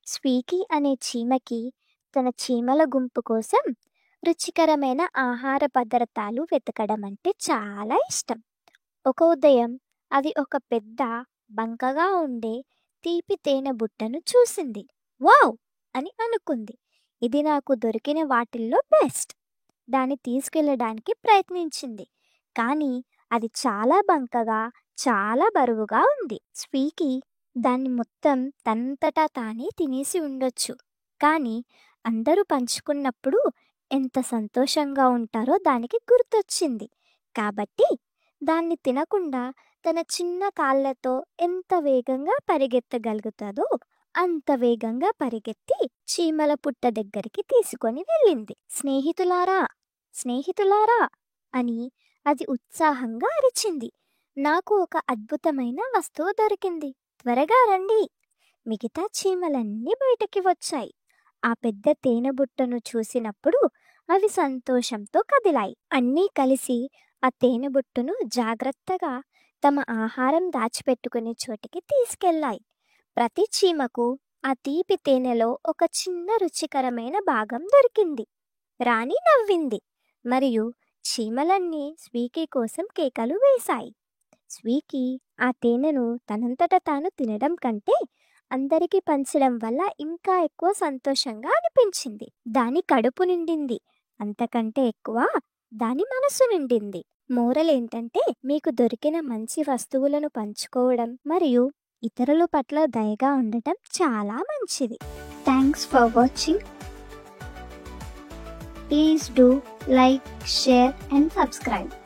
స్వీకీ అనే చీమకి తన చీమల గుంపు కోసం రుచికరమైన ఆహార పదార్థాలు వెతకడం అంటే చాలా ఇష్టం. ఒక ఉదయం అది ఒక పెద్ద బంకగా ఉండే తీపి తేనె బుట్టను చూసింది. వావ్ అని అనుకుంది. ఇది నాకు దొరికిన వాటిల్లో బెస్ట్. దాన్ని తీసుకెళ్ళడానికి ప్రయత్నించింది. కానీ అది చాలా బంకగా, చాలా బరువుగా ఉంది. స్వీకీ దాన్ని మొత్తం తనంతటా తానే తినేసి ఉండొచ్చు. కానీ అందరూ పంచుకున్నప్పుడు ఎంత సంతోషంగా ఉంటారో దానికి గుర్తొచ్చింది. కాబట్టి దాన్ని తినకుండా తన చిన్న కాళ్ళతో ఎంత వేగంగా పరిగెత్తగలుగుతుందో అంత వేగంగా పరిగెత్తి చీమల పుట్ట దగ్గరికి తీసుకొని వెళ్ళింది. స్నేహితులారా, స్నేహితులారా అని అది ఉత్సాహంగా అరిచింది. నాకు ఒక అద్భుతమైన వస్తువు దొరికింది. త్వరగా రండి. మిగతా చీమలన్నీ బయటకి వచ్చాయి. ఆ పెద్ద తేనె బుట్టను చూసినప్పుడు అవి సంతోషంతో కదిలాయి. అన్నీ కలిసి ఆ తేనె బుట్టను జాగ్రత్తగా తమ ఆహారం దాచిపెట్టుకునే చోటికి తీసుకెళ్లాయి. ప్రతి చీమకు ఆ తీపి తేనెలో ఒక చిన్న రుచికరమైన భాగం దొరికింది. రాణి నవ్వింది మరియు చీమలన్నీ స్వీకీ కోసం కేకలు వేశాయి. స్వీకీ ఆ తేనెను తనంతట తాను తినడం కంటే అందరికీ పంచడం వల్ల ఇంకా ఎక్కువ సంతోషంగా అనిపించింది. దాని కడుపు నిండింది. అంతకంటే ఎక్కువ దాని మనసు నిండింది. మోరల్ ఏంటంటే, మీకు దొరికిన మంచి వస్తువులను పంచుకోవడం మరియు ఇతరుల పట్ల దయగా ఉండటం చాలా మంచిది. Thanks for watching. Please do like, share and subscribe.